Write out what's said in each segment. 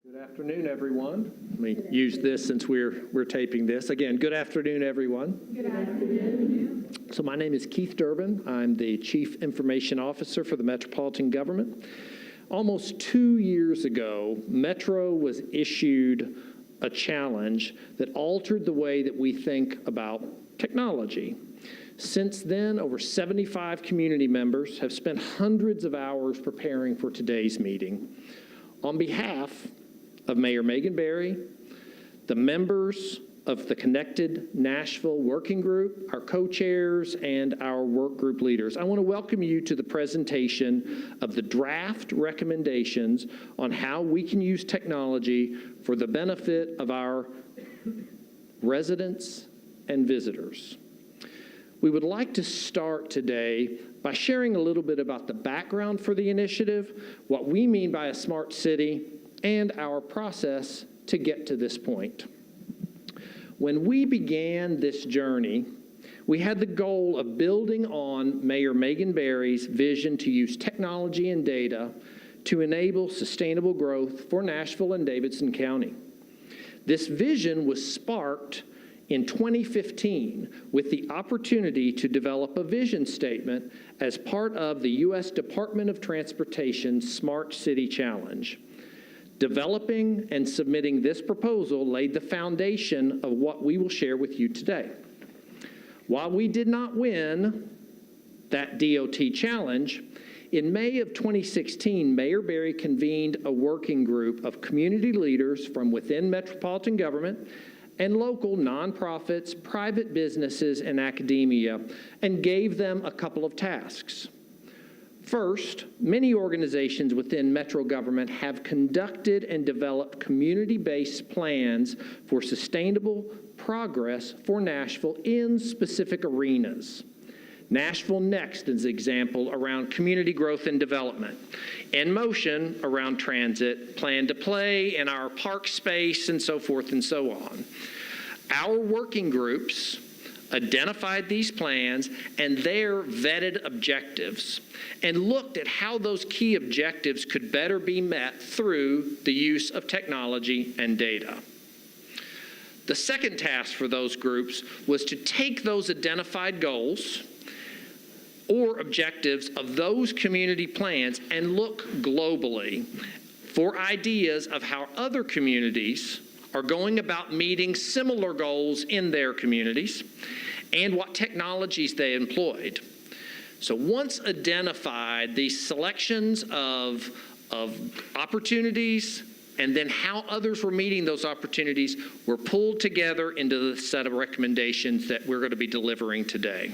Good afternoon, everyone. Let me use this since we're taping this. Again, good afternoon, everyone. Good afternoon. So my name is Keith Durbin. I'm the Chief Information Officer for the Metropolitan Government. Almost 2 years ago, Metro was issued a challenge that altered the way that we think about technology. Since then, over 75 community members have spent hundreds of hours preparing for today's meeting. On behalf of Mayor Megan Barry, the members of the Connected Nashville Working Group, our co-chairs, and our work group leaders, I want to welcome you to the presentation of the draft recommendations on how we can use technology for the benefit of our residents and visitors. We would like to start today by sharing a little bit about the background for the initiative, what we mean by a smart city, and our process to get to this point. When we began this journey, we had the goal of building on Mayor Megan Barry's vision to use technology and data to enable sustainable growth for Nashville and Davidson County. This vision was sparked in 2015 with the opportunity to develop a vision statement as part of the U.S. Department of Transportation's Smart City Challenge. Developing and submitting this proposal laid the foundation of what we will share with you today. While we did not win that DOT challenge, in May of 2016, Mayor Barry convened a working group of community leaders from within metropolitan government and local nonprofits, private businesses, and academia, and gave them a couple of tasks. First, many organizations within Metro government have conducted and developed community-based plans for sustainable progress for Nashville in specific arenas. Nashville Next is an example around community growth and development. In Motion around transit, Plan to Play in our park space, and so forth and so on. Our working groups identified these plans and their vetted objectives and looked at how those key objectives could better be met through the use of technology and data. The second task for those groups was to take those identified goals or objectives of those community plans and look globally for ideas of how other communities are going about meeting similar goals in their communities and what technologies they employed. So once identified, these selections of opportunities and then how others were meeting those opportunities were pulled together into the set of recommendations that we're going to be delivering today.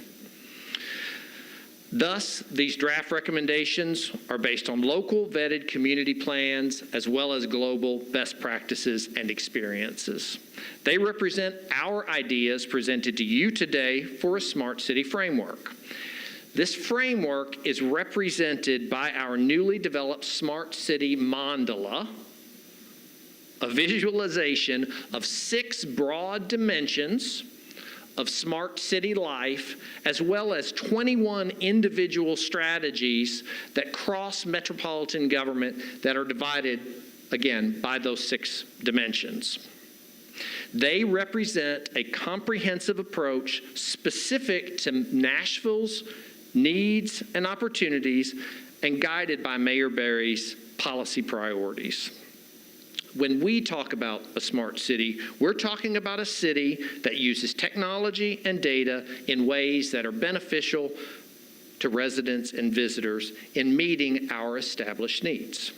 Thus, these draft recommendations are based on local vetted community plans as well as global best practices and experiences. They represent our ideas presented to you today for a smart city framework. This framework is represented by our newly developed Smart City Mandala, a visualization of 6 broad dimensions of smart city life, as well as 21 individual strategies that cross metropolitan government that are divided, again, by those 6 dimensions. They represent a comprehensive approach specific to Nashville's needs and opportunities and guided by Mayor Barry's policy priorities. When we talk about a smart city, we're talking about a city that uses technology and data in ways that are beneficial to residents and visitors in meeting our established needs.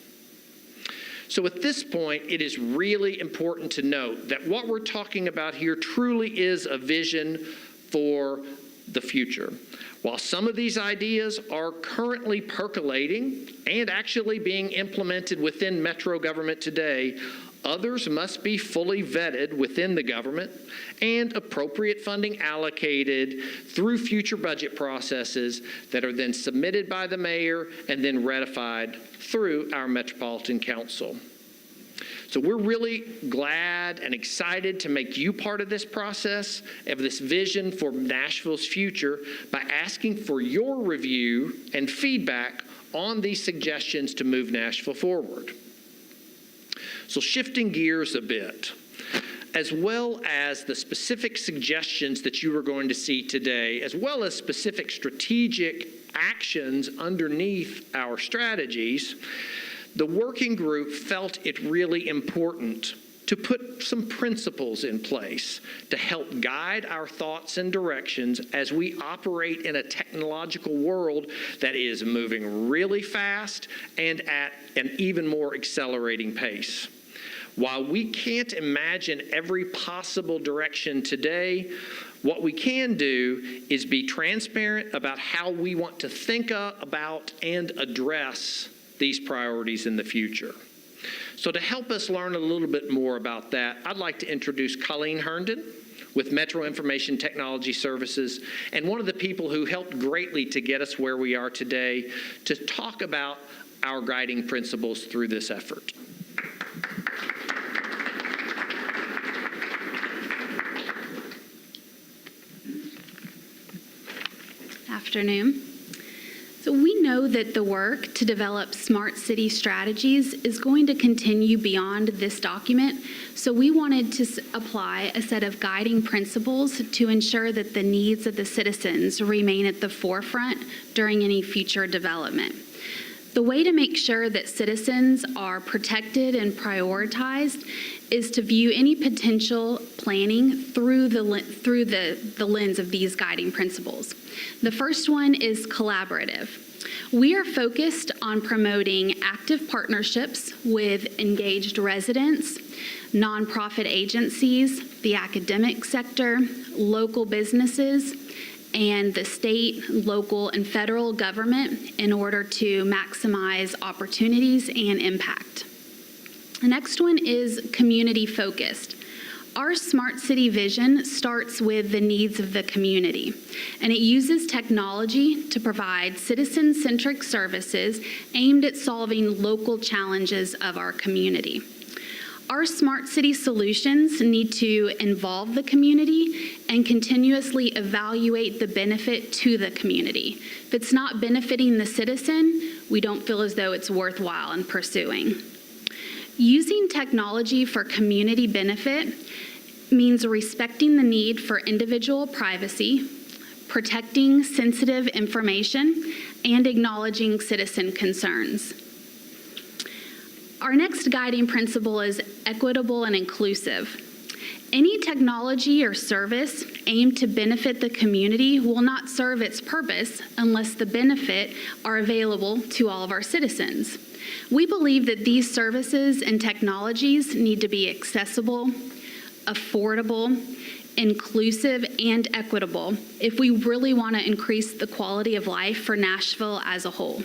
So at this point, it is really important to note that what we're talking about here truly is a vision for the future. While some of these ideas are currently percolating and actually being implemented within Metro government today, others must be fully vetted within the government and appropriate funding allocated through future budget processes that are then submitted by the mayor and then ratified through our Metropolitan Council. So we're really glad and excited to make you part of this process, of this vision for Nashville's future, by asking for your review and feedback on these suggestions to move Nashville forward. So shifting gears a bit, as well as the specific suggestions that you are going to see today, as well as specific strategic actions underneath our strategies, the working group felt it really important to put some principles in place to help guide our thoughts and directions as we operate in a technological world that is moving really fast and at an even more accelerating pace. While we can't imagine every possible direction today, what we can do is be transparent about how we want to think about and address these priorities in the future. So to help us learn a little bit more about that, I'd like to introduce Colleen Herndon with Metro Information Technology Services, and one of the people who helped greatly to get us where we are today, to talk about our guiding principles through this effort. Afternoon. So we know that the work to develop smart city strategies is going to continue beyond this document, so we wanted to apply a set of guiding principles to ensure that the needs of the citizens remain at the forefront during any future development. The way to make sure that citizens are protected and prioritized is to view any potential planning through the lens of these guiding principles. The first one is collaborative. We are focused on promoting active partnerships with engaged residents, nonprofit agencies, the academic sector, local businesses, and the state, local, and federal government in order to maximize opportunities and impact. The next one is community-focused. Our smart city vision starts with the needs of the community, and it uses technology to provide citizen-centric services aimed at solving local challenges of our community. Our smart city solutions need to involve the community and continuously evaluate the benefit to the community. If it's not benefiting the citizen, we don't feel as though it's worthwhile in pursuing. Using technology for community benefit means respecting the need for individual privacy, protecting sensitive information, and acknowledging citizen concerns. Our next guiding principle is equitable and inclusive. Any technology or service aimed to benefit the community will not serve its purpose unless the benefit are available to all of our citizens. We believe that these services and technologies need to be accessible, affordable, inclusive, and equitable if we really want to increase the quality of life for Nashville as a whole.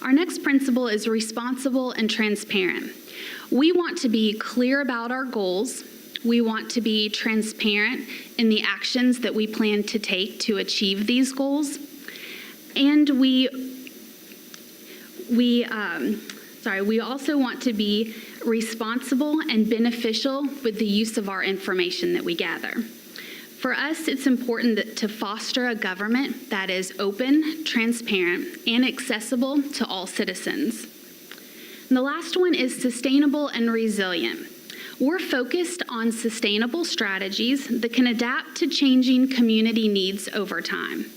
Our next principle is responsible and transparent. We want to be clear about our goals. We want to be transparent in the actions that we plan to take to achieve these goals. And we also want to be responsible and beneficial with the use of our information that we gather. For us, it's important to foster a government that is open, transparent, and accessible to all citizens. And the last one is sustainable and resilient. We're focused on sustainable strategies that can adapt to changing community needs over time.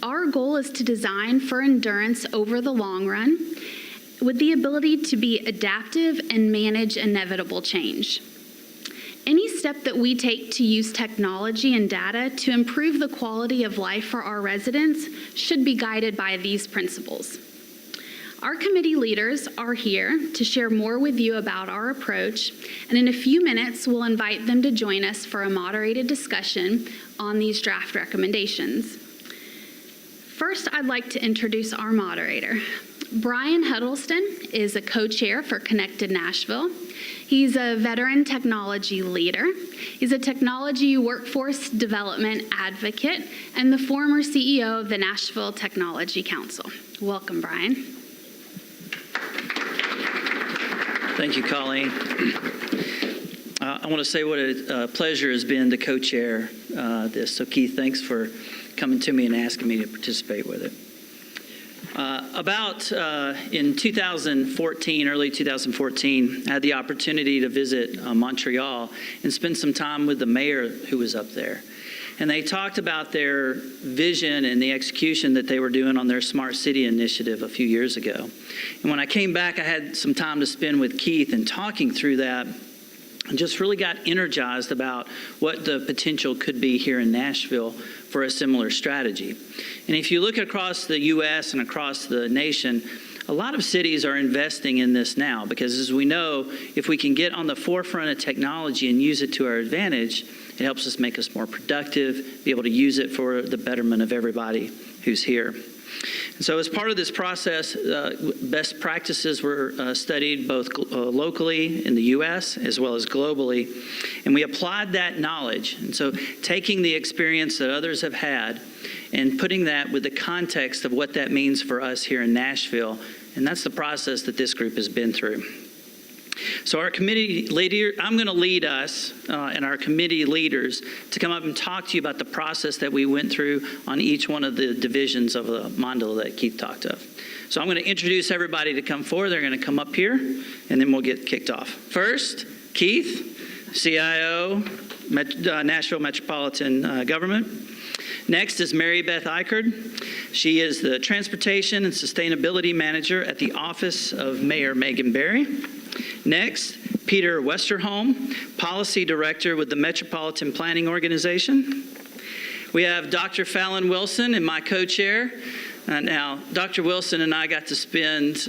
Our goal is to design for endurance over the long run with the ability to be adaptive and manage inevitable change. Any step that we take to use technology and data to improve the quality of life for our residents should be guided by these principles. Our committee leaders are here to share more with you about our approach, and in a few minutes, we'll invite them to join us for a moderated discussion on these draft recommendations. First, I'd like to introduce our moderator. Brian Huddleston is a co-chair for Connected Nashville. He's a veteran technology leader. He's a technology workforce development advocate and the former CEO of the Nashville Technology Council. Welcome, Brian. Thank you, Colleen. I want to say what a pleasure has been to co-chair this. So, Keith, thanks for coming to me and asking me to participate with it. In 2014, early 2014, I had the opportunity to visit Montreal and spend some time with the mayor who was up there. And they talked about their vision and the execution that they were doing on their Smart City initiative a few years ago. And when I came back, I had some time to spend with Keith and talking through that, and just really got energized about what the potential could be here in Nashville for a similar strategy. And if you look across the U.S. and across the nation, a lot of cities are investing in this now because, as we know, if we can get on the forefront of technology and use it to our advantage, it helps us make us more productive, be able to use it for the betterment of everybody who's here. And so as part of this process, best practices were studied both locally in the U.S. as well as globally, and we applied that knowledge. And so taking the experience that others have had and putting that with the context of what that means for us here in Nashville, and that's the process that this group has been through. So our committee leader, I'm going to lead us and our committee leaders to come up and talk to you about the process that we went through on each one of the divisions of the mandala that Keith talked of. So I'm going to introduce everybody to come forward. They're going to come up here, and then we'll get kicked off. First, Keith, CIO, Nashville Metropolitan Government. Next is Mary Beth Eichard. She is the Transportation and Sustainability Manager at the Office of Mayor Megan Barry. Next, Peter Westerholm, Policy Director with the Metropolitan Planning Organization. We have Dr. Fallon Wilson and my co-chair. Now, Dr. Wilson and I got to spend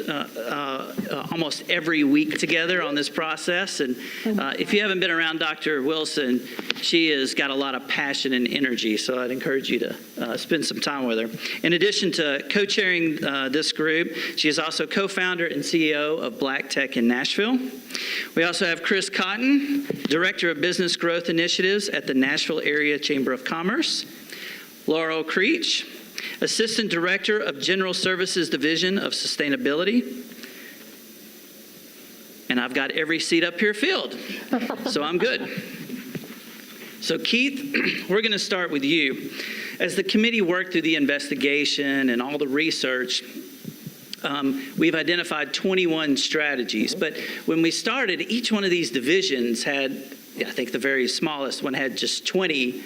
almost every week together on this process. And if you haven't been around Dr. Wilson, she has got a lot of passion and energy. So I'd encourage you to spend some time with her. In addition to co-chairing this group, she is also co-founder and CEO of Black Tech in Nashville. We also have Chris Cotton, Director of Business Growth Initiatives at the Nashville Area Chamber of Commerce. Laurel Creech, Assistant Director of General Services Division of Sustainability. And I've got every seat up here filled, so I'm good. So Keith, we're going to start with you. As the committee worked through the investigation and all the research, we've identified 21 strategies. But when we started, each one of these divisions had, I think the very smallest one had just 20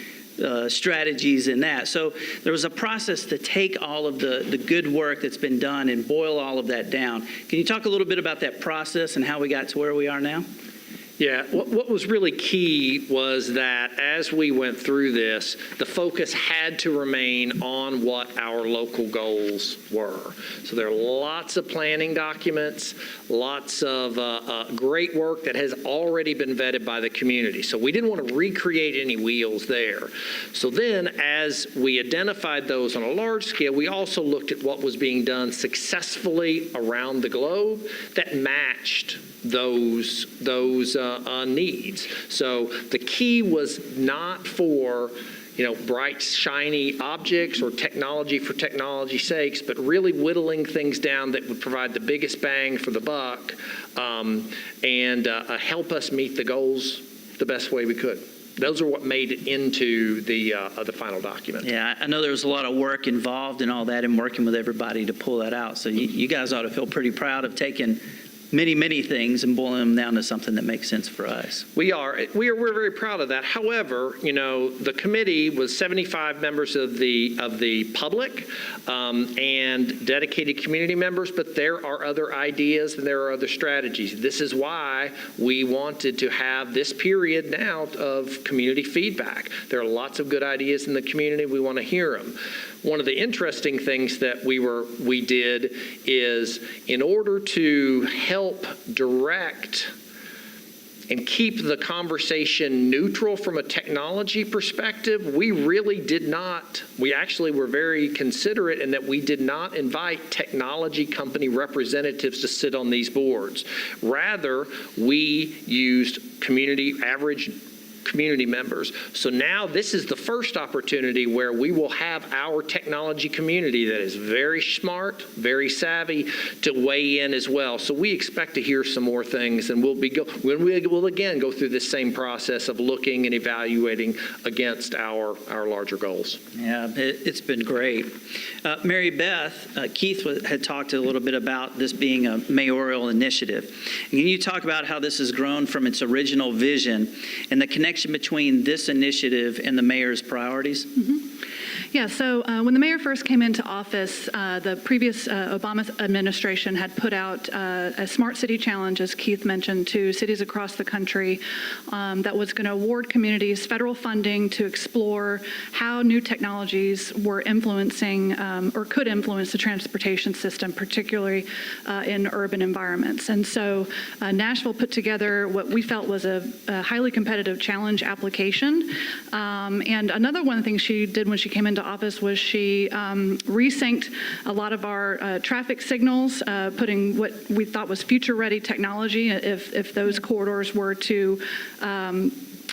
strategies in that. So there was a process to take all of the good work that's been done and boil all of that down. Can you talk a little bit about that process and how we got to where we are now? Yeah, what was really key was that as we went through this, the focus had to remain on what our local goals were. So there are lots of planning documents, lots of great work that has already been vetted by the community. So we didn't want to recreate any wheels there. So then as we identified those on a large scale, we also looked at what was being done successfully around the globe that matched those needs. So the key was not for bright, shiny objects or technology for technology's sakes, but really whittling things down that would provide the biggest bang for the buck and help us meet the goals the best way we could. Those are what made it into the final document. Yeah, I know there was a lot of work involved in all that and working with everybody to pull that out. So you guys ought to feel pretty proud of taking many things and boiling them down to something that makes sense for us. We're very proud of that. However, the committee was 75 members of the public and dedicated community members, but there are other ideas and there are other strategies. This is why we wanted to have this period now of community feedback. There are lots of good ideas in the community. We want to hear them. One of the interesting things that we did is, in order to help direct and keep the conversation neutral from a technology perspective, we actually were very considerate in that we did not invite technology company representatives to sit on these boards. Rather, we used average community members. So now this is the first opportunity where we will have our technology community that is very smart, very savvy, to weigh in as well. So we expect to hear some more things, and we'll again go through this same process of looking and evaluating against our larger goals. Yeah, it's been great. Mary Beth, Keith had talked a little bit about this being a mayoral initiative. Can you talk about how this has grown from its original vision and the connection between this initiative and the mayor's priorities? Yeah, so when the mayor first came into office, the previous Obama administration had put out a Smart City Challenge, as Keith mentioned, to cities across the country that was going to award communities federal funding to explore how new technologies were influencing or could influence the transportation system, particularly in urban environments. And so Nashville put together what we felt was a highly competitive challenge application. And another one of the things she did when she came into office was she resynced a lot of our traffic signals, putting what we thought was future-ready technology if those corridors were to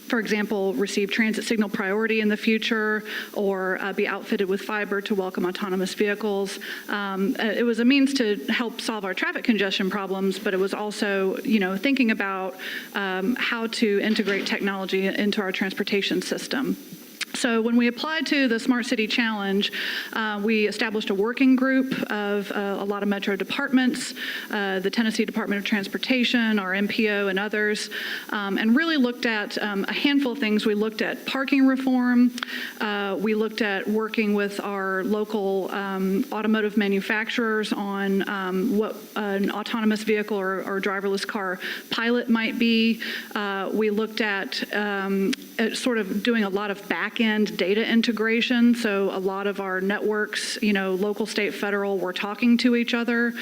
for example, receive transit signal priority in the future, or be outfitted with fiber to welcome autonomous vehicles. It was a means to help solve our traffic congestion problems, but it was also, thinking about how to integrate technology into our transportation system. So when we applied to the Smart City Challenge, we established a working group of a lot of metro departments, the Tennessee Department of Transportation, our MPO, and others, and really looked at a handful of things. We looked at parking reform. We looked at working with our local automotive manufacturers on what an autonomous vehicle or driverless car pilot might be. We looked at sort of doing a lot of back-end data integration. So a lot of our networks, local, state, federal, were talking to each other,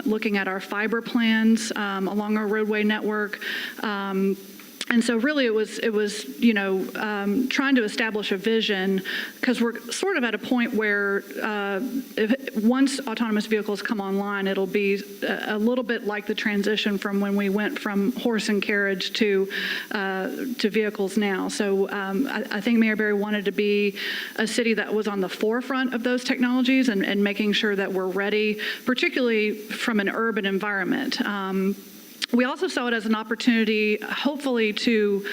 looking at our fiber plans along our roadway network. And so really it was trying to establish a vision, because we're sort of at a point where once autonomous vehicles come online, it'll be a little bit like the transition from when we went from horse and carriage to vehicles now. So I think Mayor Berry wanted to be a city that was on the forefront of those technologies and making sure that we're ready, particularly from an urban environment. We also saw it as an opportunity, hopefully, to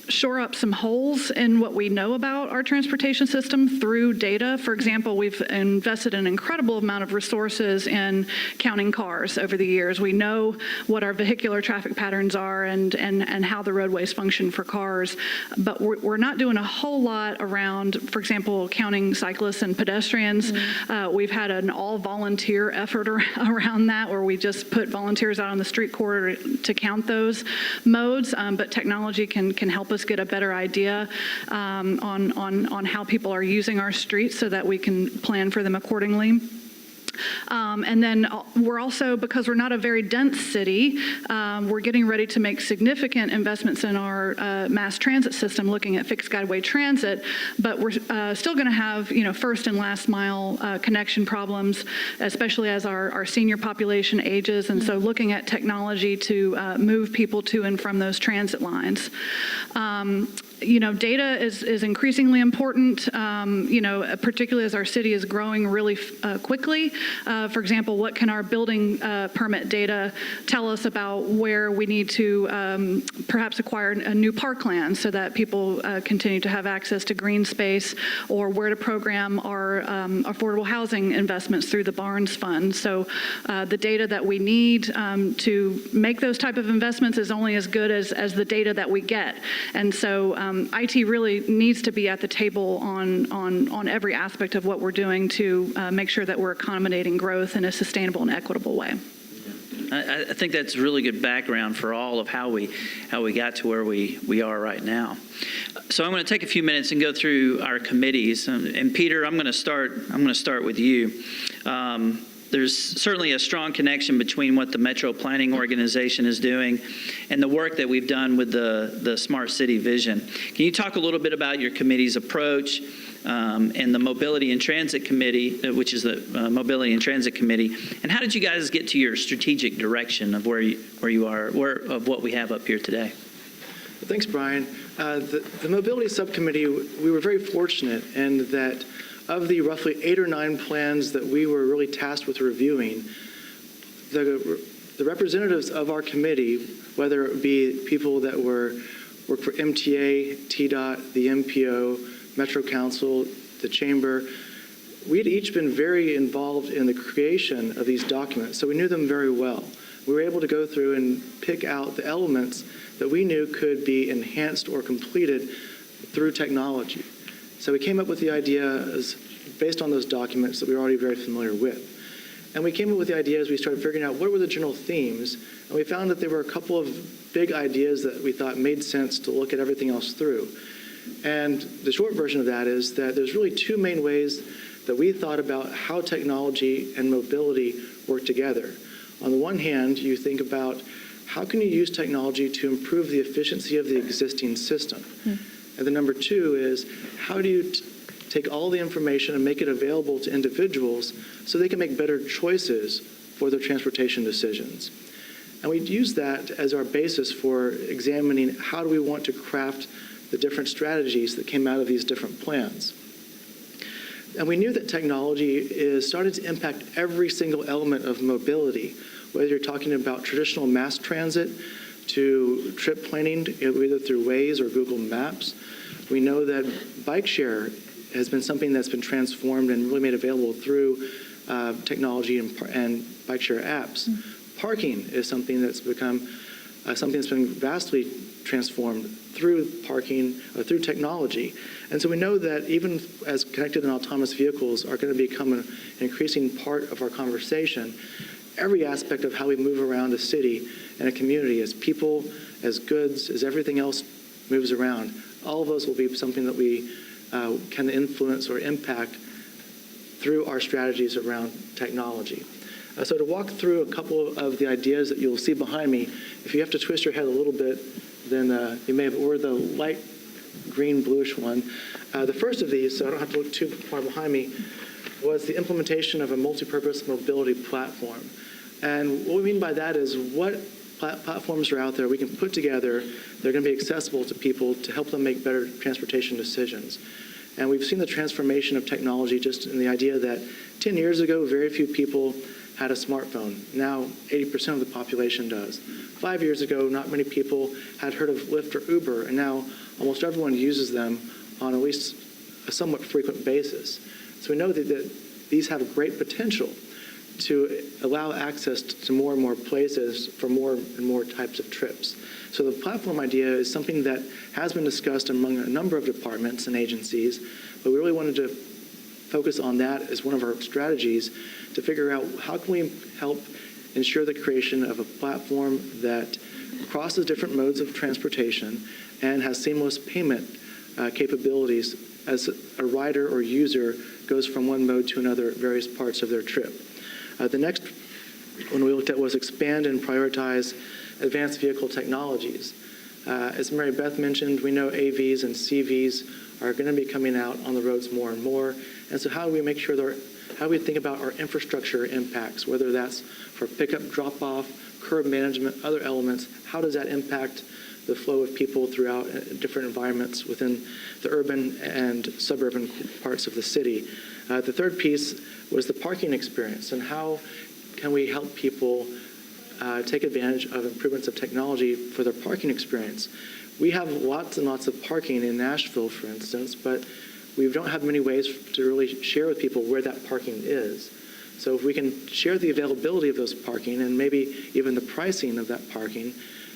shore up some holes in what we know about our transportation system through data. For example, we've invested an incredible amount of resources in counting cars over the years. We know what our vehicular traffic patterns are and how the roadways function for cars, but we're not doing a whole lot around, for example, counting cyclists and pedestrians. We've had an all-volunteer effort around that, where we just put volunteers out on the street corridor to count those modes, but technology can help us get a better idea on how people are using our streets so that we can plan for them accordingly. And then we're also, because we're not a very dense city, we're getting ready to make significant investments in our mass transit system, looking at fixed guideway transit, but we're still going to have, first and last mile connection problems, especially as our senior population ages, and so looking at technology to move people to and from those transit lines. Data is increasingly important, particularly as our city is growing really quickly. For example, what can our building permit data tell us about where we need to perhaps acquire a new parkland so that people continue to have access to green space, or where to program our affordable housing investments through the Barnes Fund. So the data that we need to make those type of investments is only as good as the data that we get. And so IT really needs to be at the table on every aspect of what we're doing to make sure that we're accommodating growth in a sustainable and equitable way. I think that's really good background for all of how we got to where we are right now. So I'm going to take a few minutes and go through our committees. And Peter, I'm going to start with you. There's certainly a strong connection between what the Metro Planning Organization is doing and the work that we've done with the Smart City Vision. Can you talk a little bit about your committee's approach and the Mobility and Transit Committee, which is the Mobility and Transit Committee, and how did you guys get to your strategic direction of where you are, of what we have up here today? Thanks, Brian. The Mobility Subcommittee, we were very fortunate in that of the roughly 8 or 9 plans that we were really tasked with reviewing, the representatives of our committee, whether it be people that work for MTA, TDOT, the MPO, Metro Council, the Chamber, we had each been very involved in the creation of these documents, so we knew them very well. We were able to go through and pick out the elements that we knew could be enhanced or completed through technology. So we came up with the ideas based on those documents that we were already very familiar with. And we came up with the ideas, we started figuring out what were the general themes, and we found that there were a couple of big ideas that we thought made sense to look at everything else through. And the short version of that is that there's really 2 main ways that we thought about how technology and mobility work together. On the one hand, you think about how can you use technology to improve the efficiency of the existing system? And the number 2 is how do you take all the information and make it available to individuals so they can make better choices for their transportation decisions? And we use that as our basis for examining how do we want to craft the different strategies that came out of these different plans. And we knew that technology is starting to impact every single element of mobility, whether you're talking about traditional mass transit to trip planning, either through Waze or Google Maps. We know that bike share has been something that's been transformed and really made available through technology and bike share apps. Parking is something that's become something that's been vastly transformed through through technology. And so we know that even as connected and autonomous vehicles are going to become an increasing part of our conversation, every aspect of how we move around a city and a community, as people, as goods, as everything else moves around, all of those will be something that we can influence or impact through our strategies around technology. So to walk through a couple of the ideas that you'll see behind me, if you have to twist your head a little bit, then you may have, or the light green bluish one. The first of these, so I don't have to look too far behind me, was the implementation of a multi-purpose mobility platform. And what we mean by that is what platforms are out there we can put together that are going to be accessible to people to help them make better transportation decisions. And we've seen the transformation of technology just in the idea that 10 years ago, very few people had a smartphone. Now, 80% of the population does. 5 years ago, not many people had heard of Lyft or Uber, and now almost everyone uses them on at least a somewhat frequent basis. So we know that these have great potential to allow access to more and more places for more and more types of trips. So the platform idea is something that has been discussed among a number of departments and agencies, but we really wanted to focus on that as one of our strategies to figure out how can we help ensure the creation of a platform that crosses different modes of transportation and has seamless payment capabilities as a rider or user goes from one mode to another at various parts of their trip. The next one we looked at was expand and prioritize advanced vehicle technologies. As Mary Beth mentioned, we know AVs and CVs are going to be coming out on the roads more and more. And so how do we make sure how we think about our infrastructure impacts, whether that's for pickup, drop-off, curb management, other elements, how does that impact the flow of people throughout different environments within the urban and suburban parts of the city. The third piece was the parking experience and how can we help people take advantage of improvements of technology for their parking experience. We have lots and lots of parking in Nashville, for instance, but we don't have many ways to really share with people where that parking is. So if we can share the availability of those parking and maybe even the pricing of that parking,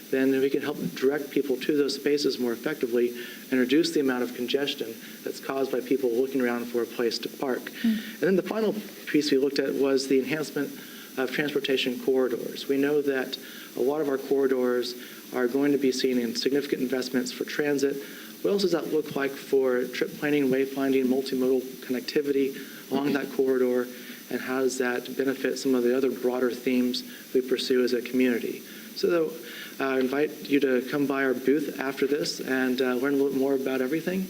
then we can help direct people to those spaces more effectively and reduce the amount of congestion that's caused by people looking around for a place to park. And then the final piece we looked at was the enhancement of transportation corridors. We know that a lot of our corridors are going to be seeing significant investments for transit. What else does that look like for trip planning, wayfinding, multimodal connectivity along that corridor, and how does that benefit some of the other broader themes we pursue as a community? So I invite you to come by our booth after this and learn a little more about everything.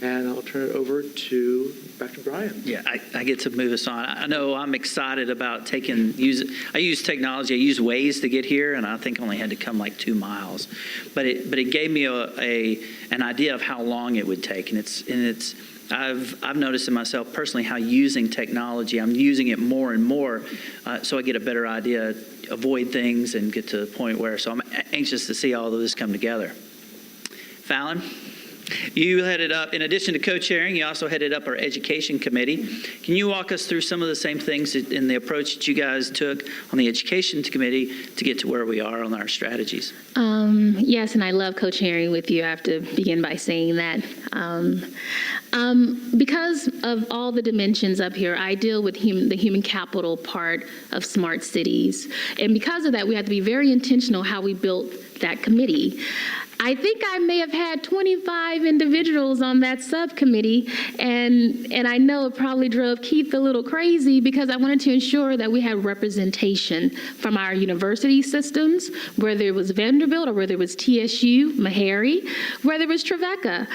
And I'll turn it over back to Brian. Yeah, I get to move us on. I know I'm excited about I use technology. I use Waze to get here, and I think I only had to come like 2 miles. But it gave me an idea of how long it would take. And I've noticed in myself personally how using technology, I'm using it more and more, so I get a better idea, avoid things, and get to the point where, so I'm anxious to see all of this come together. Fallon? You headed up, in addition to co-chairing, you also headed up our education committee. Can you walk us through some of the same things in the approach that you guys took on the education committee to get to where we are on our strategies? Yes, and I love co-chairing with you. I have to begin by saying that. Because of all the dimensions up here, I deal with the human capital part of smart cities. And because of that, we have to be very intentional how we built that committee. I think I may have had 25 individuals on that subcommittee, and I know it probably drove Keith a little crazy because I wanted to ensure that we had representation from our university systems, whether it was Vanderbilt or whether it was TSU, Meharry, whether it was Trevecca.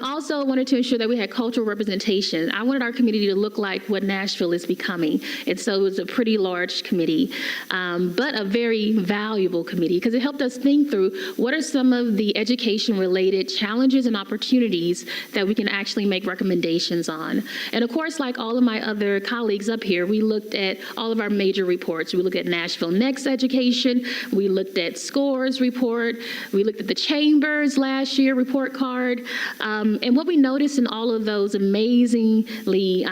Also wanted to ensure that we had cultural representation. I wanted our community to look like what Nashville is becoming, and so it was a pretty large committee, but a very valuable committee because it helped us think through what are some of the education-related challenges and opportunities that we can actually make recommendations on. And of course, like all of my other colleagues up here, we looked at all of our major reports. We looked at Nashville Next Education, we looked at SCORE's report, we looked at the Chamber's last year report card, and what we noticed in all of those amazingly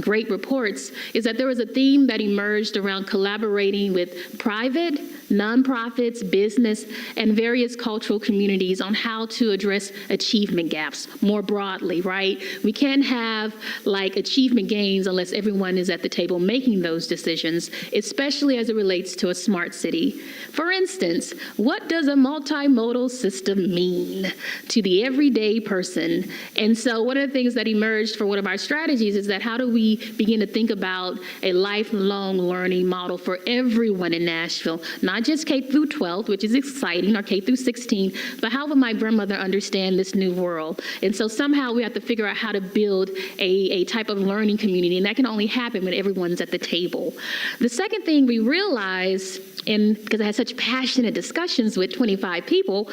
great reports is that there was a theme that emerged around collaborating with private, nonprofits, business, and various cultural communities on how to address achievement gaps more broadly, right? We can't have like achievement gains unless everyone is at the table making those decisions, especially as it relates to a smart city. For instance, what does a multimodal system mean to the everyday person? And so one of the things that emerged for one of our strategies is that how do we begin to think about a lifelong learning model for everyone in Nashville, not just K through 12, which is exciting, or K through 16, but how will my grandmother understand this new world? And so somehow we have to figure out how to build a type of learning community, and that can only happen when everyone's at the table. The second thing we realized, and because I had such passionate discussions with 25 people,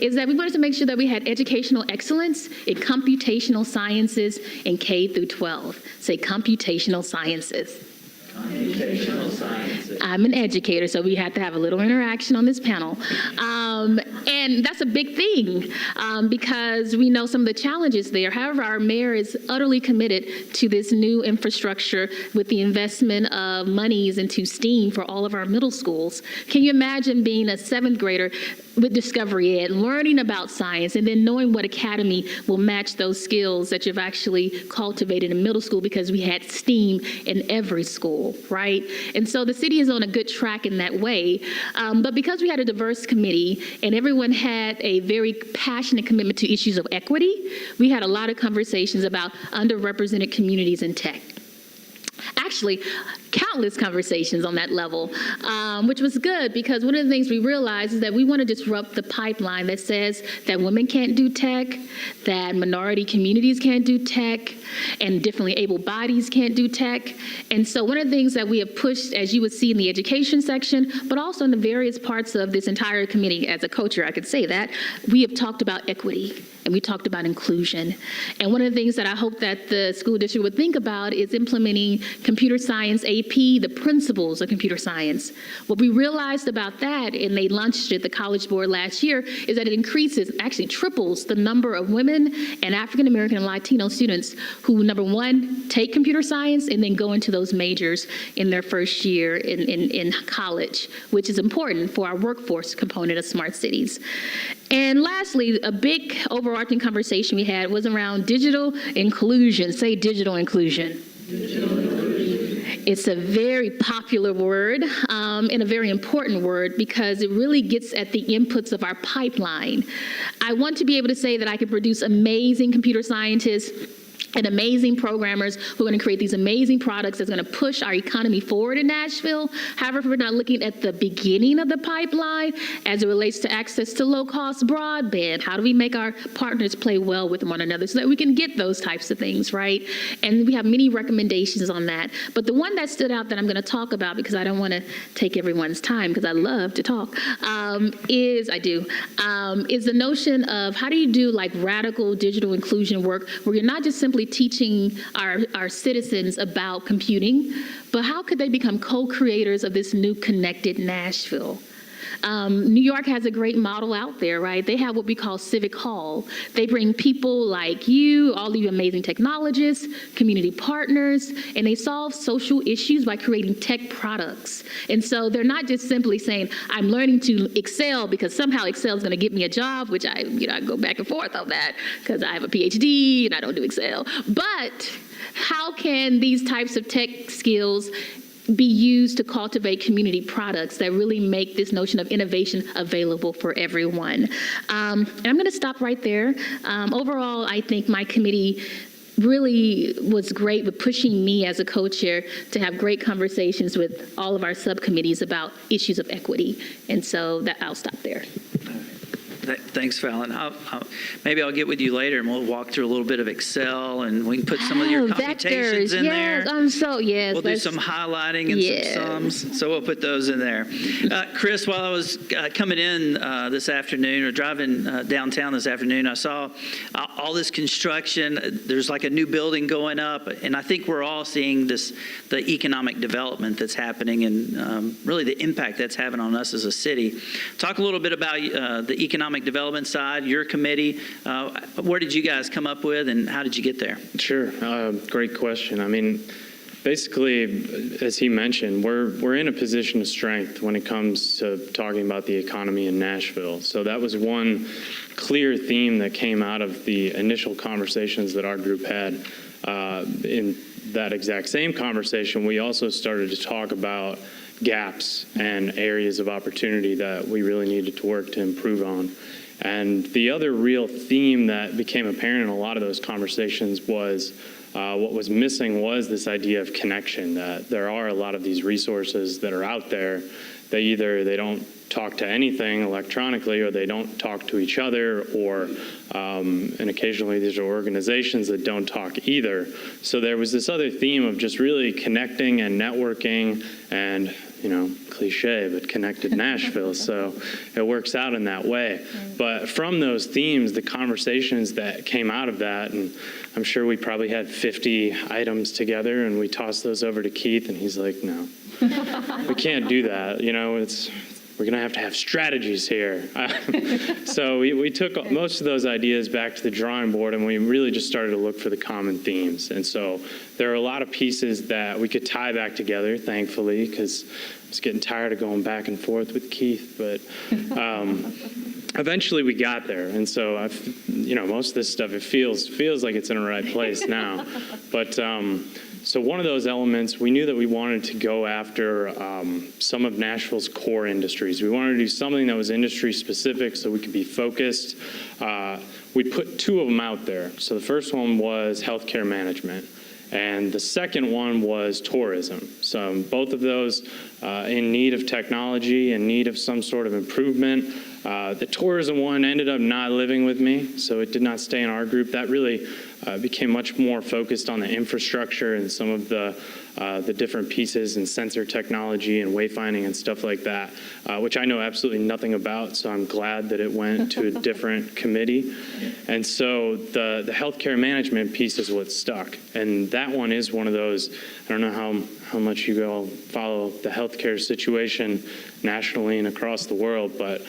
is that we wanted to make sure that we had educational excellence in computational sciences in K through 12. Say computational sciences. Computational sciences. I'm an educator, so we had to have a little interaction on this panel. And that's a big thing because we know some of the challenges there. However, our mayor is utterly committed to this new infrastructure with the investment of monies into STEAM for all of our middle schools. Can you imagine being a 7th grader with Discovery Ed, learning about science, and then knowing what academy will match those skills that you've actually cultivated in middle school because we had STEAM in every school, right? And so the city is on a good track in that way. But because we had a diverse committee and everyone had a very passionate commitment to issues of equity, we had a lot of conversations about underrepresented communities in tech. Actually, countless conversations on that level, which was good because one of the things we realized is that we want to disrupt the pipeline that says that women can't do tech, that minority communities can't do tech, and differently able bodies can't do tech. And so one of the things that we have pushed, as you would see in the education section, but also in the various parts of this entire committee, as a co-chair, I could say that, we have talked about equity. And we talked about inclusion. And one of the things that I hope that the school district would think about is implementing computer science AP, the principles of computer science. What we realized about that, and they launched it at the College Board last year, is that it increases, actually triples the number of women and African American and Latino students who, number one, take computer science and then go into those majors in their first year in college, which is important for our workforce component of smart cities. And lastly, a big overarching conversation we had was around digital inclusion. Say digital inclusion. Digital inclusion. It's a very popular word and a very important word because it really gets at the inputs of our pipeline. I want to be able to say that I can produce amazing computer scientists and amazing programmers who are going to create these amazing products that's going to push our economy forward in Nashville. However, if we're not looking at the beginning of the pipeline as it relates to access to low-cost broadband, how do we make our partners play well with one another so that we can get those types of things, right? And we have many recommendations on that. But the one that stood out that I'm going to talk about, because I don't want to take everyone's time because I love to talk, is the notion of how do you do like radical digital inclusion work where you're not just simply teaching our citizens about computing, but how could they become co-creators of this new connected Nashville? New York has a great model out there, right? They have what we call Civic Hall. They bring people like you, all you amazing technologists, community partners, and they solve social issues by creating tech products. And so they're not just simply saying, I'm learning to Excel because somehow Excel is going to get me a job, which I go back and forth on that because I have a PhD and I don't do Excel. But how can these types of tech skills be used to cultivate community products that really make this notion of innovation available for everyone? And I'm going to stop right there. Overall, I think my committee really was great with pushing me as a co-chair to have great conversations with all of our subcommittees about issues of equity. And so I'll stop there. Thanks, Fallon. Maybe I'll get with you later and we'll walk through a little bit of Excel and we can put some of your computations in there. We'll do some highlighting and some sums. So we'll put those in there. Chris, while I was coming in this afternoon or driving downtown this afternoon, I saw all this construction. There's like a new building going up. And I think we're all seeing the economic development that's happening and really the impact that's having on us as a city. Talk a little bit about the economic development side, your committee. Where did you guys come up with and how did you get there? Sure. Great question. I mean, basically, as he mentioned, we're in a position of strength when it comes to talking about the economy in Nashville. So that was one clear theme that came out of the initial conversations that our group had. In that exact same conversation, we also started to talk about gaps and areas of opportunity that we really needed to work to improve on. And the other real theme that became apparent in a lot of those conversations was what was missing was this idea of connection, that there are a lot of these resources that are out there that either they don't talk to anything electronically or they don't talk to each other or and occasionally these are organizations that don't talk either. So there was this other theme of just really connecting and networking and, cliche, but connected Nashville. So it works out in that way. But from those themes, the conversations that came out of that, and I'm sure we probably had 50 items together and we tossed those over to Keith and he's like, no, we can't do that. We're going to have strategies here. So we took most of those ideas back to the drawing board and we really just started to look for the common themes. And so there are a lot of pieces that we could tie back together, thankfully, because I was getting tired of going back and forth with Keith. But eventually we got there. And so, most of this stuff, it feels like it's in the right place now. But so one of those elements, we knew that we wanted to go after some of Nashville's core industries. We wanted to do something that was industry specific so we could be focused. We put two of them out there. So the first one was healthcare management. And the second one was tourism. So both of those in need of technology, in need of some sort of improvement. The tourism one ended up not living with me, so it did not stay in our group. That really became much more focused on the infrastructure and some of the different pieces and sensor technology and wayfinding and stuff like that, which I know absolutely nothing about, so I'm glad that it went to a different committee. And so the healthcare management piece is what stuck. And that one is one of those, I don't know how much you all follow the healthcare situation nationally and across the world, but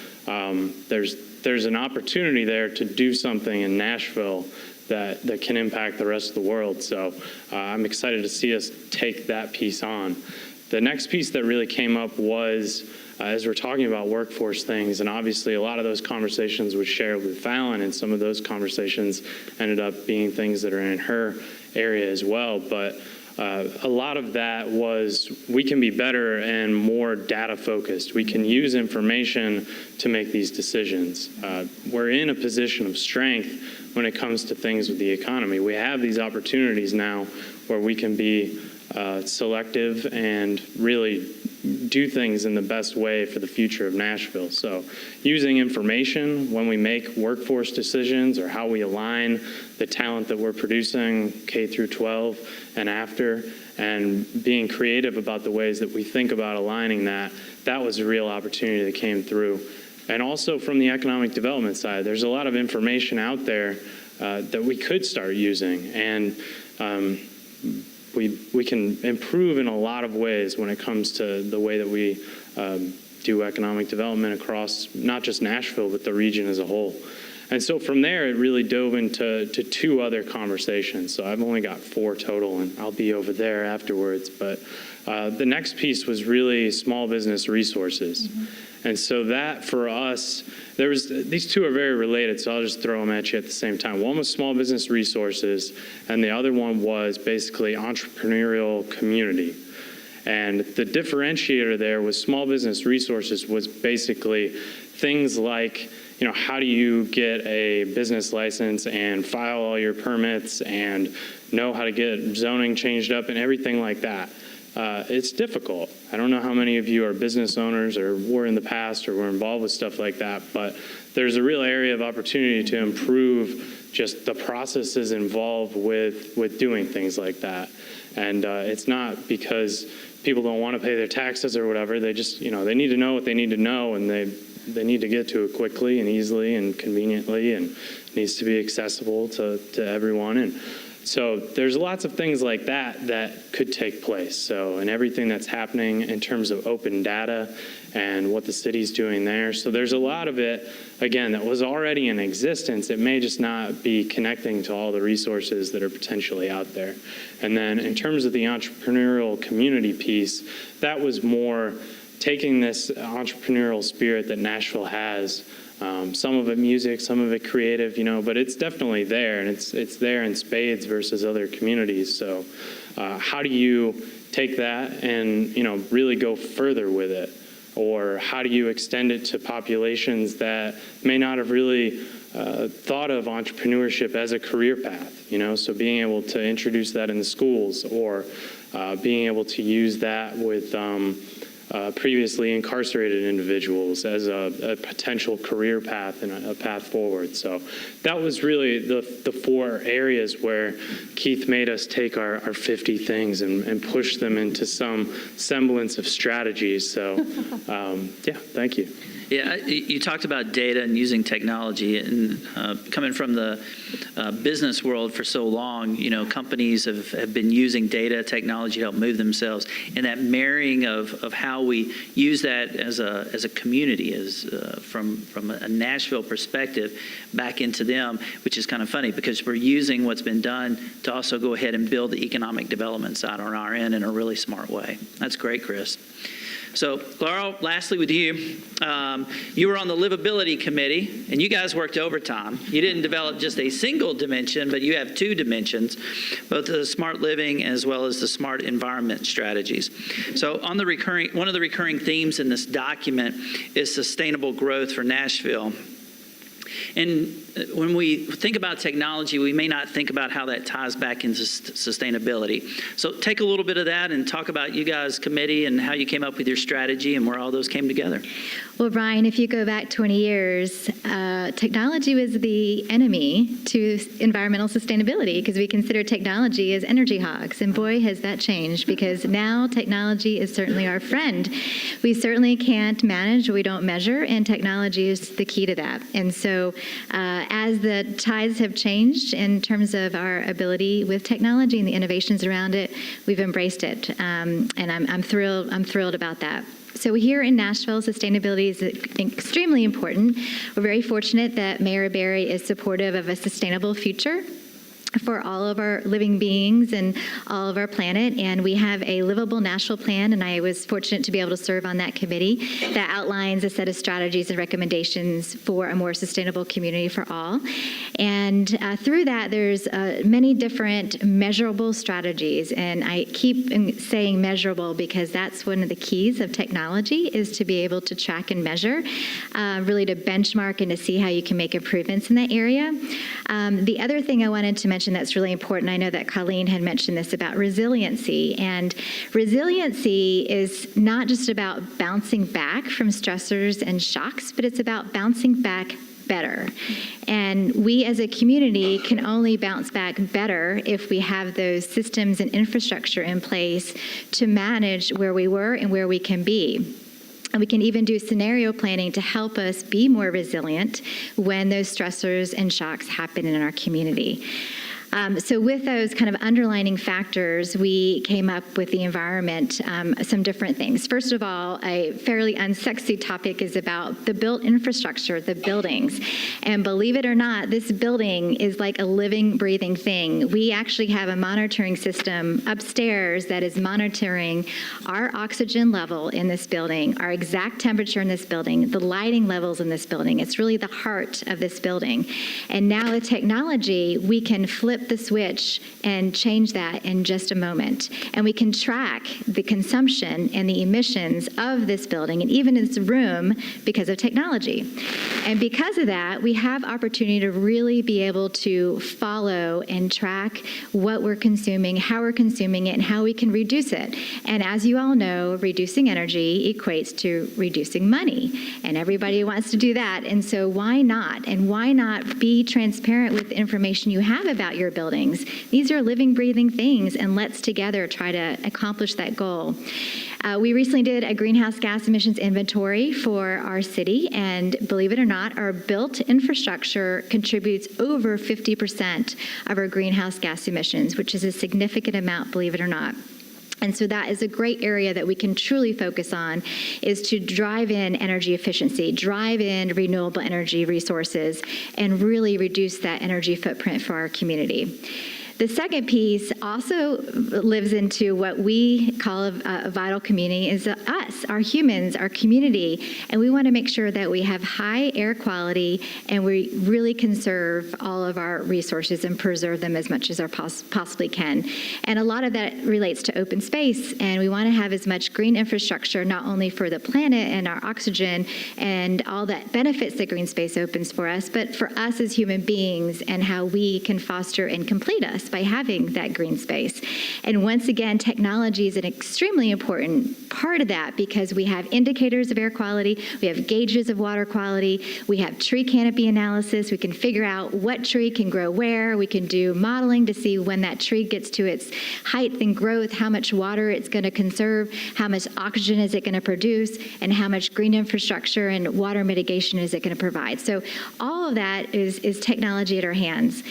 there's an opportunity there to do something in Nashville that can impact the rest of the world. So I'm excited to see us take that piece on. The next piece that really came up was, as we're talking about workforce things, and obviously a lot of those conversations were shared with Fallon, and some of those conversations ended up being things that are in her area as well. But a lot of that was we can be better and more data focused. We can use information to make these decisions. We're in a position of strength when it comes to things with the economy. We have these opportunities now where we can be selective and really do things in the best way for the future of Nashville. So using information when we make workforce decisions or how we align the talent that we're producing K through 12 and after, and being creative about the ways that we think about aligning that, that was a real opportunity that came through. And also from the economic development side, there's a lot of information out there that we could start using. And we can improve in a lot of ways when it comes to the way that we do economic development across not just Nashville, but the region as a whole. And so from there, it really dove into two other conversations. So I've only got 4 total, and I'll be over there afterwards. But the next piece was really small business resources. And so that for us, these two are very related, so I'll just throw them at you at the same time. One was small business resources, and the other one was basically entrepreneurial community. And the differentiator there was small business resources was basically things like, how do you get a business license and file all your permits and know how to get zoning changed up and everything like that. It's difficult. I don't know how many of you are business owners or were in the past or were involved with stuff like that, but there's a real area of opportunity to improve just the processes involved with doing things like that. And it's not because people don't want to pay their taxes or whatever. They just, they need to know what they need to know, and they need to get to it quickly and easily and conveniently, and it needs to be accessible to everyone. And so there's lots of things like that could take place. So, and everything that's happening in terms of open data and what the city's doing there. So there's a lot of it, again, that was already in existence. It may just not be connecting to all the resources that are potentially out there. And then in terms of the entrepreneurial community piece, that was more taking this entrepreneurial spirit that Nashville has, some of it music, some of it creative, but it's definitely there, and it's there in spades versus other communities. So how do you take that and, really go further with it? Or how do you extend it to populations that may not have really thought of entrepreneurship as a career path, So being able to introduce that in the schools, or being able to use that with previously incarcerated individuals as a potential career path and a path forward. So that was really the 4 areas where Keith made us take our 50 things and push them into some semblance of strategies. So thank you. Yeah, you talked about data and using technology, and coming from the business world for so long, companies have been using data technology to help move themselves, and that marrying of how we use that as a community, from a Nashville perspective back into them, which is kind of funny because we're using what's been done to also go ahead and build the economic development side on our end in a really smart way. That's great, Chris. So, Laurel, lastly with you, you were on the livability committee, and you guys worked overtime. You didn't develop just a single dimension, but you have 2 dimensions, both the smart living as well as the smart environment strategies. So one of the recurring themes in this document is sustainable growth for Nashville. And when we think about technology, we may not think about how that ties back into sustainability. So take a little bit of that and talk about you guys' committee and how you came up with your strategy and where all those came together. Well, Brian, if you go back 20 years, technology was the enemy to environmental sustainability because we consider technology as energy hogs. And boy, has that changed, because now technology is certainly our friend. We certainly can't manage, we don't measure, and technology is the key to that. And so as the tides have changed in terms of our ability with technology and the innovations around it, we've embraced it. And I'm thrilled about that. So here in Nashville, sustainability is extremely important. We're very fortunate that Mayor Berry is supportive of a sustainable future. for all of our living beings and all of our planet. And we have a livable Nashville plan, and I was fortunate to be able to serve on that committee that outlines a set of strategies and recommendations for a more sustainable community for all. And through that, there's many different measurable strategies. And I keep saying measurable because that's one of the keys of technology, is to be able to track and measure, really to benchmark and to see how you can make improvements in that area. The other thing I wanted to mention that's really important, I know that Colleen had mentioned this about resiliency, and resiliency is not just about bouncing back from stressors and shocks, but it's about bouncing back better. And we as a community can only bounce back better if we have those systems and infrastructure in place to manage where we were and where we can be. And we can even do scenario planning to help us be more resilient when those stressors and shocks happen in our community. So with those kind of underlining factors, we came up with the environment, some different things. First of all, a fairly unsexy topic is about the built infrastructure, the buildings. And believe it or not, this building is like a living, breathing thing. We actually have a monitoring system upstairs that is monitoring our oxygen level in this building, our exact temperature in this building, the lighting levels in this building. It's really the heart of this building. And now with technology, we can flip the switch and change that in just a moment. And we can track the consumption and the emissions of this building and even this room because of technology. And because of that, we have opportunity to really be able to follow and track what we're consuming, how we're consuming it, and how we can reduce it. And as you all know, reducing energy equates to reducing money. And everybody wants to do that. And so why not? And why not be transparent with the information you have about your buildings? These are living, breathing things, and let's together try to accomplish that goal. We recently did a greenhouse gas emissions inventory for our city, and believe it or not, our built infrastructure contributes over 50% of our greenhouse gas emissions, which is a significant amount, believe it or not. And so that is a great area that we can truly focus on, is to drive in energy efficiency, drive in renewable energy resources, and really reduce that energy footprint for our community. The second piece also lives into what we call a vital community, is us, our humans, our community, and we want to make sure that we have high air quality and we really conserve all of our resources and preserve them as much as we possibly can. And a lot of that relates to open space, and we want to have as much green infrastructure, not only for the planet and our oxygen and all that benefits that green space opens for us, but for us as human beings and how we can foster and complete us by having that green space. And once again, technology is an extremely important part of that, because we have indicators of air quality, we have gauges of water quality, we have tree canopy analysis, we can figure out what tree can grow where, we can do modeling to see when that tree gets to its height and growth, how much water it's going to conserve, how much oxygen is it going to produce, and how much green infrastructure and water mitigation is it going to provide. So all of that is technology at our hands.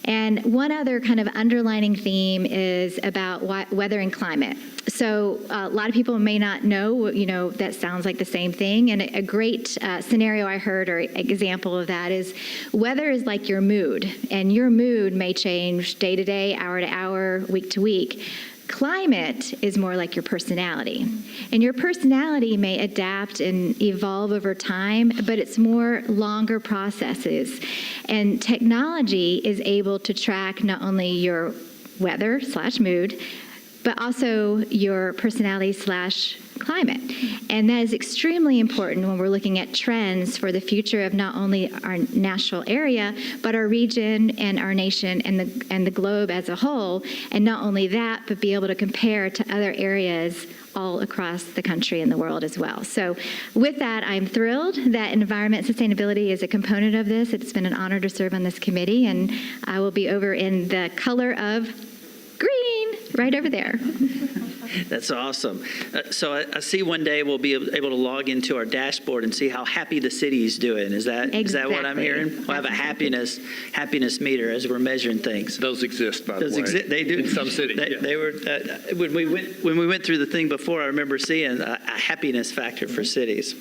And one other kind of underlining theme is about weather and climate. So a lot of people may not know, that sounds like the same thing. And a great scenario I heard, or example of that, is weather is like your mood. And your mood may change day to day, hour to hour, week to week. Climate is more like your personality. And your personality may adapt and evolve over time, but it's more longer processes. And technology is able to track not only your weather/mood, but also your personality/climate. And that is extremely important when we're looking at trends for the future of not only our Nashville area, but our region and our nation and the globe as a whole. And not only that, but be able to compare to other areas all across the country and the world as well. So with that, I'm thrilled that environment sustainability is a component of this. It's been an honor to serve on this committee, and I will be over in the color of green, right over there. That's awesome. So I see one day we'll be able to log into our dashboard and see how happy the city is doing. Is that what I'm hearing? We'll have a happiness meter as we're measuring things. Those exist, by the way. They do. In some cities. They were when we went through the thing before. I remember seeing a happiness factor for cities.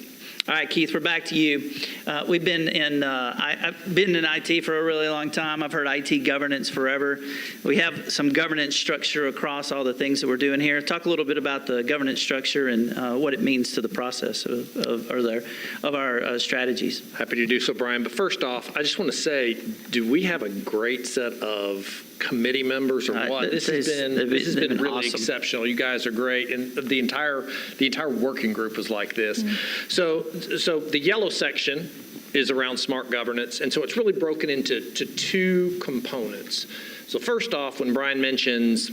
All right, Keith, we're back to you. I've been in IT for a really long time. I've heard IT governance forever. We have some governance structure across all the things that we're doing here. Talk a little bit about the governance structure and what it means to the process of our strategies. Happy to do so, Brian. But first off, I just want to say, do we have a great set of committee members or what? This has been really awesome. exceptional. You guys are great, and the entire working group was like this. So the yellow section is around smart governance, and so it's really broken into two components. So first off, when Brian mentions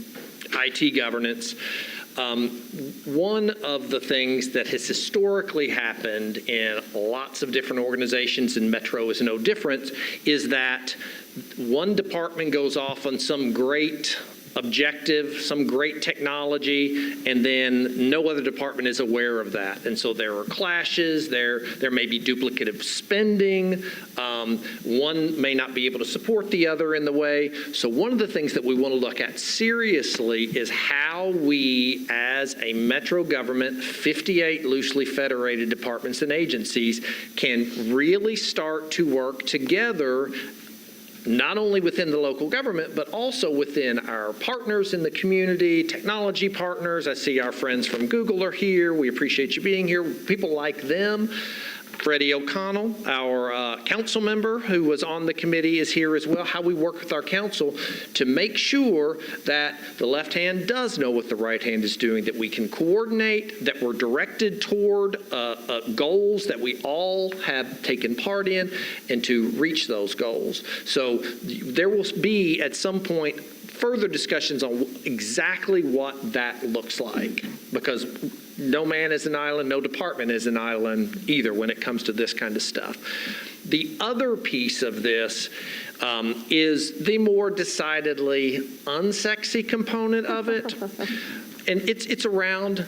IT governance, one of the things that has historically happened in lots of different organizations, and Metro is no different, is that one department goes off on some great objective, some great technology, and then no other department is aware of that. And so there are clashes, there may be duplicative spending, one may not be able to support the other in the way. So one of the things that we want to look at seriously is how we, as a metro government, 58 loosely federated departments and agencies, can really start to work together, not only within the local government, but also within our partners in the community, technology partners. I see our friends from Google are here. We appreciate you being here. People like them. Freddie O'Connell, our council member who was on the committee, is here as well. How we work with our council to make sure that the left hand does know what the right hand is doing, that we can coordinate, that we're directed toward goals that we all have taken part in, and to reach those goals. So there will be at some point further discussions on exactly what that looks like, because no man is an island, no department is an island either when it comes to this kind of stuff. The other piece of this is the more decidedly unsexy component of it, and it's around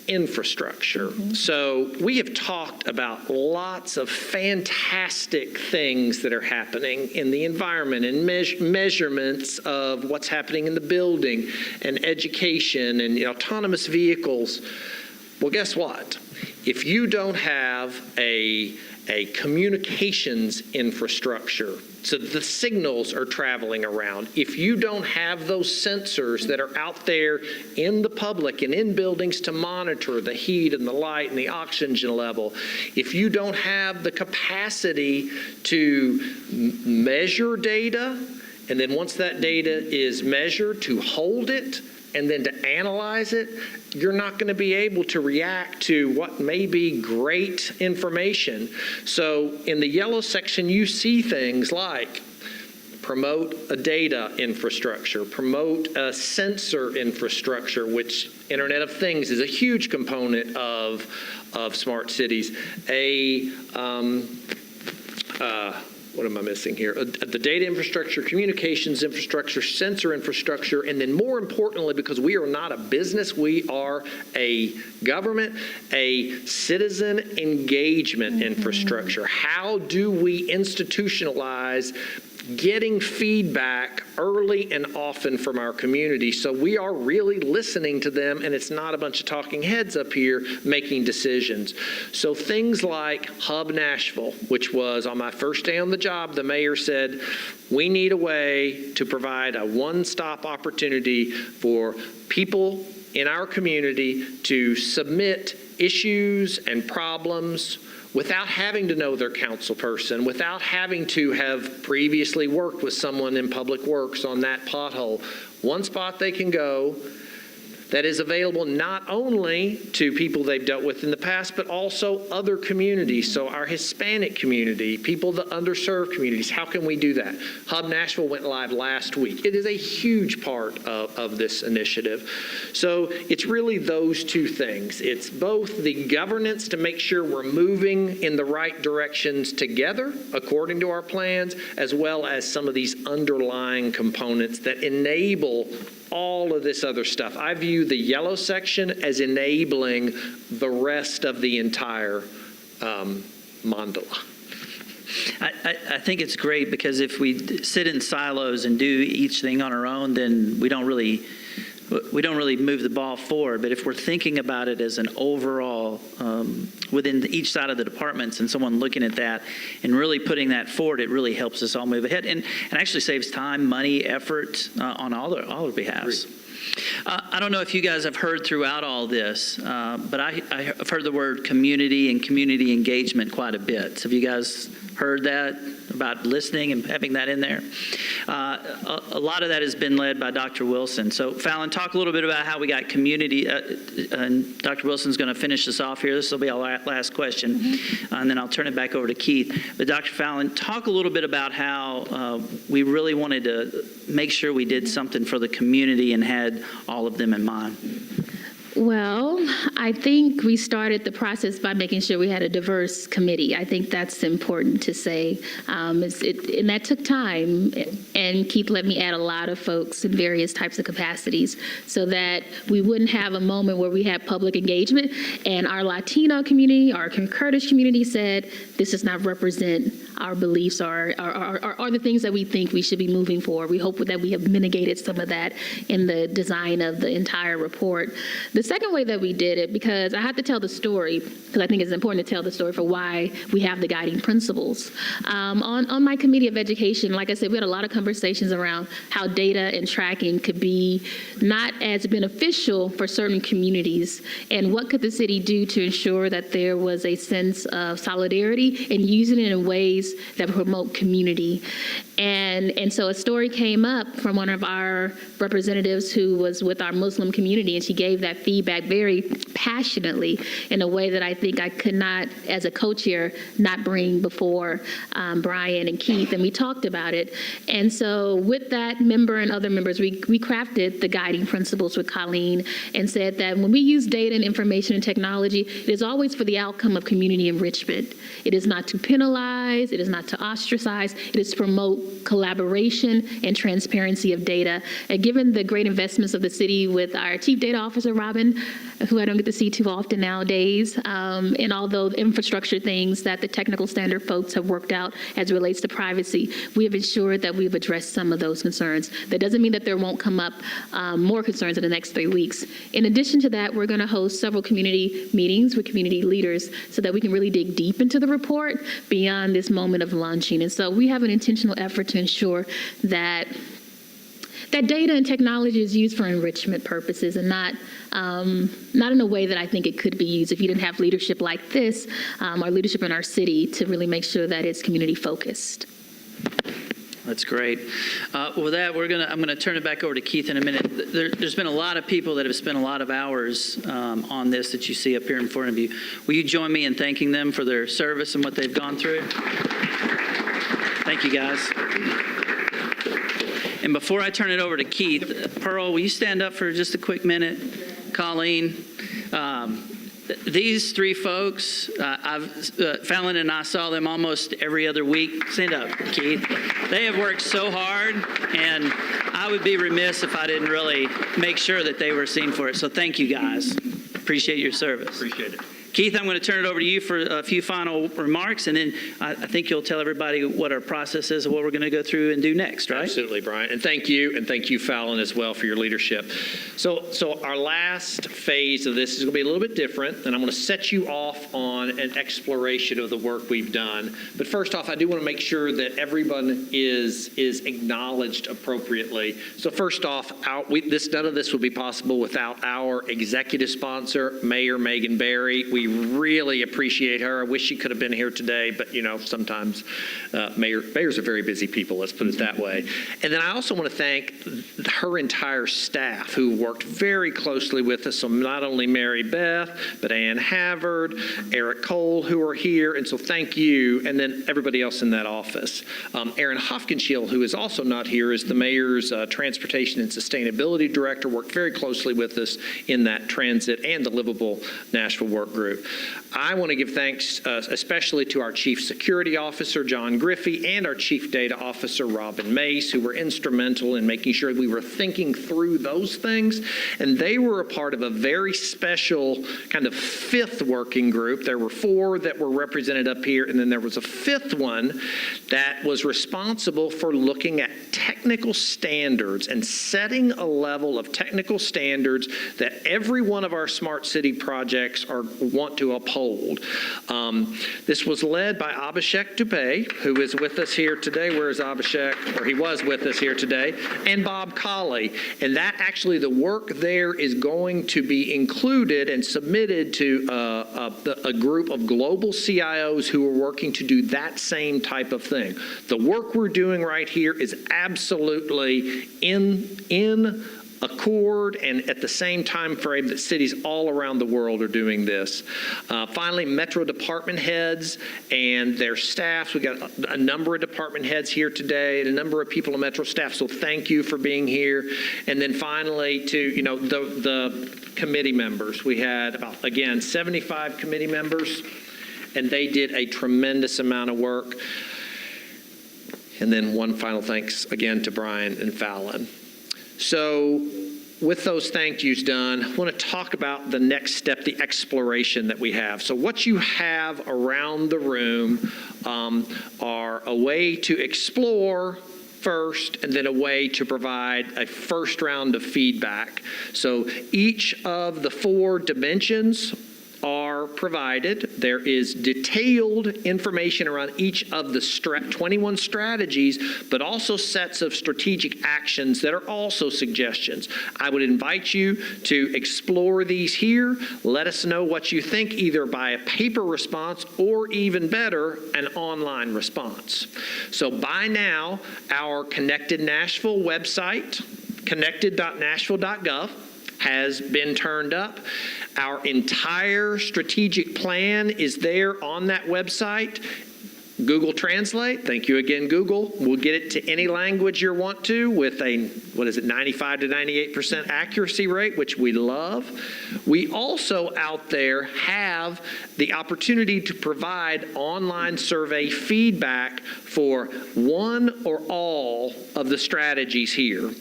infrastructure. So we have talked about lots of fantastic things that are happening in the environment and measurements of what's happening in the building and education and autonomous vehicles. Well, guess what? If you don't have a communications infrastructure, so the signals are traveling around, if you don't have those sensors that are out there in the public and in buildings to monitor the heat and the light and the oxygen level, if you don't have the capacity to measure data, and then once that data is measured, to hold it and then to analyze it, you're not going to be able to react to what may be great information. So in the yellow section, you see things like promote a data infrastructure, promote a sensor infrastructure, which Internet of Things is a huge component of smart cities. What am I missing here? The data infrastructure, communications infrastructure, sensor infrastructure, and then more importantly, because we are not a business, we are a government, a citizen engagement infrastructure. How do we institutionalize getting feedback early and often from our community so we are really listening to them and it's not a bunch of talking heads up here making decisions? So things like Hub Nashville, which was on my first day on the job, the mayor said, we need a way to provide a one-stop opportunity for people in our community to submit issues and problems without having to know their council person, without having to have previously worked with someone in public works on that pothole. One spot they can go that is available not only to people they've dealt with in the past, but also other communities. So our Hispanic community, people, the underserved communities, how can we do that? Hub Nashville went live last week. It is a huge part of this initiative. So it's really those two things. It's both the governance to make sure we're moving in the right directions together according to our plans, as well as some of these underlying components that enable all of this other stuff. I view the yellow section as enabling the rest of the entire mandala. I think it's great because if we sit in silos and do each thing on our own, then we don't really we don't really move the ball forward, but if we're thinking about it as an overall, within each side of the departments and someone looking at that and really putting that forward, it really helps us all move ahead and actually saves time, money, effort on all their behalves. I don't know if you guys have heard throughout all this, but I've heard the word community and community engagement quite a bit. Have you guys heard that about listening and having that in there? A lot of that has been led by Dr. Wilson. So Fallon, talk a little bit about how we got community, and Dr. Wilson's going to finish us off here. This will be our last question, and then I'll turn it back over to Keith. But Dr. Fallon, talk a little bit about how we really wanted to make sure we did something for the community and had all of them in mind. Well, I think we started the process by making sure we had a diverse committee. I think that's important to say. And that took time. And Keith let me add a lot of folks in various types of capacities so that we wouldn't have a moment where we had public engagement and our Latino community, our Kurdish community said, this does not represent our beliefs or the things that we think we should be moving for. We hope that we have mitigated some of that in the design of the entire report. The second way that we did it, because I have to tell the story, because I think it's important to tell the story for why we have the guiding principles. On my committee of education, like I said, we had a lot of conversations around how data and tracking could be not as beneficial for certain communities, and what could the city do to ensure that there was a sense of solidarity and using it in ways that promote community. And so a story came up from one of our representatives who was with our Muslim community, and she gave that feedback very passionately in a way that I think I could not, as a co-chair, not bring before Brian and Keith, and we talked about it. And so with that member and other members, we crafted the guiding principles with Colleen and said that when we use data and information and technology, it is always for the outcome of community enrichment. It is not to penalize, it is not to ostracize, it is to promote collaboration and transparency of data. And given the great investments of the city with our Chief Data Officer, Robin, who I don't get to see too often nowadays, and all those infrastructure things that the technical standard folks have worked out as it relates to privacy, we have ensured that we've addressed some of those concerns. That doesn't mean that there won't come up more concerns in the next 3 weeks. In addition to that, we're going to host several community meetings with community leaders so that we can really dig deep into the report beyond this moment of launching. And so we have an intentional effort to ensure that data and technology is used for enrichment purposes and not in a way that I think it could be used if you didn't have leadership like this, or leadership in our city to really make sure that it's community focused. That's great. With that, I'm going to turn it back over to Keith in a minute. There's been a lot of people that have spent a lot of hours on this that you see up here in front of you. Will you join me in thanking them for their service and what they've gone through? Thank you, guys. And before I turn it over to Keith, Pearl, will you stand up for just a quick minute? Colleen, these three folks, Fallon and I saw them almost every other week. Stand up, Keith. They have worked so hard, and I would be remiss if I didn't really make sure that they were seen for it. So thank you, guys. Appreciate your service. Appreciate it. Keith, I'm going to turn it over to you for a few final remarks, and then I think you'll tell everybody what our process is and what we're going to go through and do next, right? Absolutely, Brian. And thank you, Fallon, as well, for your leadership. So our last phase of this is going to be a little bit different, and I'm going to set you off on an exploration of the work we've done. But first off, I do want to make sure that everyone is acknowledged appropriately. So first off, none of this would be possible without our executive sponsor, Mayor Megan Berry. We really appreciate her. I wish she could have been here today, but sometimes mayors are very busy people, let's put it that way. And then I also want to thank her entire staff who worked very closely with us. So not only Mary Beth, but Ann Havard, Eric Cole, who are here. And so thank you. And then everybody else in that office. Aaron Hofkinschiel, who is also not here, is the mayor's transportation and sustainability director, worked very closely with us in that transit and the Livable Nashville work group. group. I want to give thanks especially to our Chief Security Officer, John Griffey, and our Chief Data Officer, Robin Mace, who were instrumental in making sure we were thinking through those things. And they were a part of a very special kind of fifth working group. There were 4 that were represented up here, and then there was a 5th one that was responsible for looking at technical standards and setting a level of technical standards that every one of our smart city projects want to uphold. This was led by Abhishek Dubey, who is with us here today. Where is Abhishek? Or he was with us here today. And Bob Colley. And that actually, the work there is going to be included and submitted to a group of global CIOs who are working to do that same type of thing. The work we're doing right here is absolutely in accord and at the same time frame that cities all around the world are doing this. Finally, Metro department heads and their staffs. We got a number of department heads here today and a number of people on Metro staff, so thank you for being here. And then finally to, the committee members. We had about, again, 75 committee members, and they did a tremendous amount of work. And then one final thanks again to Brian and Fallon. So with those thank yous done, I want to talk about the next step, the exploration that we have. So what you have around the room are a way to explore first, and then a way to provide a first round of feedback. So each of the 4 dimensions are provided. There is detailed information around each of the 21 strategies, but also sets of strategic actions that are also suggestions. I would invite you to explore these here. Let us know what you think, either by a paper response or, even better, an online response. So by now, our Connected Nashville website, connected.nashville.gov, has been turned up. Our entire strategic plan is there on that website. Google Translate, thank you again, Google. We'll get it to any language you want to with a, 95 to 98% accuracy rate, which we love. We also out there have the opportunity to provide online survey feedback for one or all of the strategies here.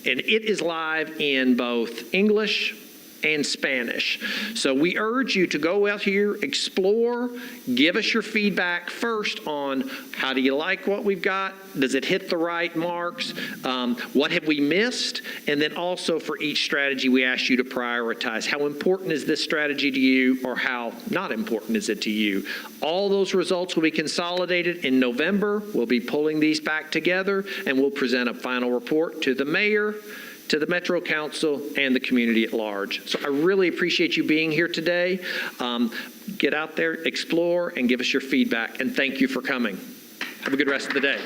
And it is live in both English and Spanish. So we urge you to go out here, explore, give us your feedback first on how do you like what we've got? Does it hit the right marks? What have we missed? And then also for each strategy, we ask you to prioritize. How important is this strategy to you, or how not important is it to you? All those results will be consolidated in November. We'll be pulling these back together, and we'll present a final report to the mayor, to the Metro Council, and the community at large. So I really appreciate you being here today. Get out there, explore, and give us your feedback. And thank you for coming. Have a good rest of the day.